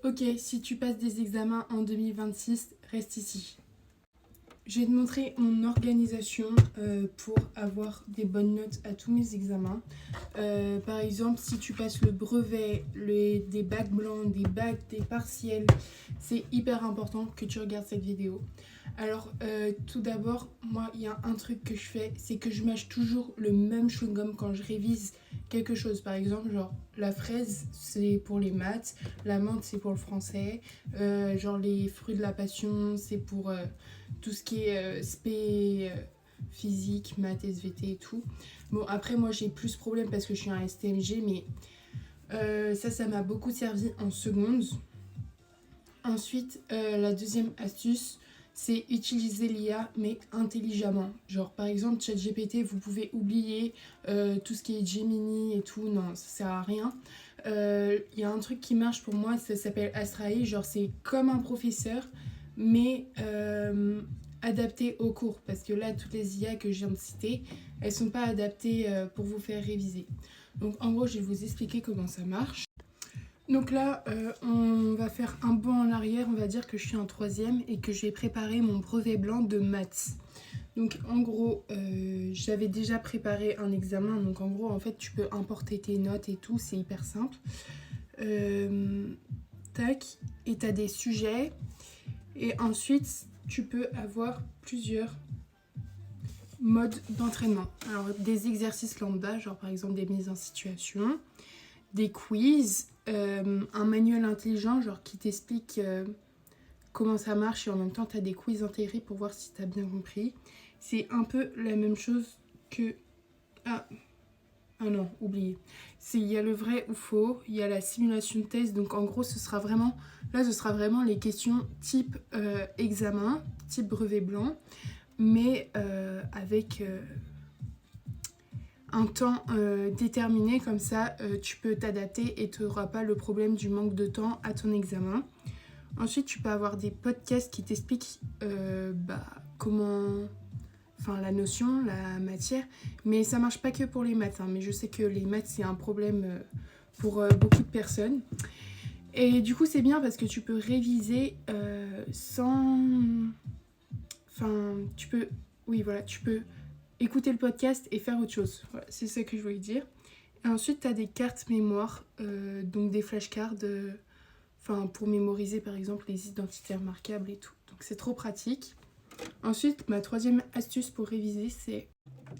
Ok, si tu passes des examens en 2026, reste ici. Je vais te montrer mon organisation pour avoir des bonnes notes à tous mes examens. Par exemple, si tu passes le brevet, des bacs blancs, des bacs, des partiels, c'est hyper important que tu regardes cette vidéo. Alors, tout d'abord, moi, il y a un truc que je fais, c'est que je mâche toujours le même chewing-gum quand je révise quelque chose. Par exemple, genre, la fraise, c'est pour les maths, la menthe, c'est pour le français, genre les fruits de la passion, c'est pour tout ce qui est spé, physique, maths, SVT et tout. Bon, après, moi, j'ai plus de problème parce que je suis un STMG, mais ça m'a beaucoup servi en seconde. Ensuite, la deuxième astuce, c'est utiliser l'IA, mais intelligemment. Genre, par exemple, ChatGPT, vous pouvez oublier tout ce qui est Gemini et tout. Non, ça sert à rien. Il y a un truc qui marche pour moi, ça s'appelle Astrae. Genre, c'est comme un professeur, mais adapté au cours. Parce que là, toutes les IA que je viens de citer, elles sont pas adaptées pour vous faire réviser. Donc, en gros, je vais vous expliquer comment ça marche. Donc là, on va faire un bond en arrière, on va dire que je suis en troisième et que j'ai préparé mon brevet blanc de maths. Donc en gros, j'avais déjà préparé un examen, donc en gros, en fait, tu peux importer tes notes et tout, c'est hyper simple. Tac, et tu as des sujets, et ensuite, tu peux avoir plusieurs modes d'entraînement. Alors des exercices lambda, genre par exemple des mises en situation, des quiz, un manuel intelligent genre qui t'explique comment ça marche et en même temps tu as des quiz intégrés pour voir si tu as bien compris. C'est un peu la même chose que... Ah non, oubliez. Il y a le vrai ou faux, il y a la simulation de test, donc en gros ce sera vraiment les questions type examen, type brevet blanc, mais avec un temps déterminé, comme ça tu peux t'adapter et tu n'auras pas le problème du manque de temps à ton examen. Ensuite, tu peux avoir des podcasts qui t'expliquent comment... Enfin, la notion, la matière, mais ça marche pas que pour les maths, hein, mais je sais que les maths c'est un problème pour beaucoup de personnes. Et du coup, c'est bien parce que tu peux réviser sans... Enfin, tu peux... Oui, voilà, tu peux écouter le podcast et faire autre chose. Voilà, c'est ça que je voulais dire. Et ensuite, tu as des cartes mémoire, donc des flashcards, pour mémoriser par exemple les identités remarquables et tout. Donc c'est trop pratique. Ensuite, ma troisième astuce pour réviser,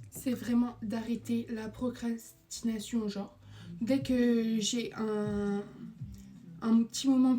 c'est vraiment d'arrêter la procrastination. Genre, dès que j'ai un petit moment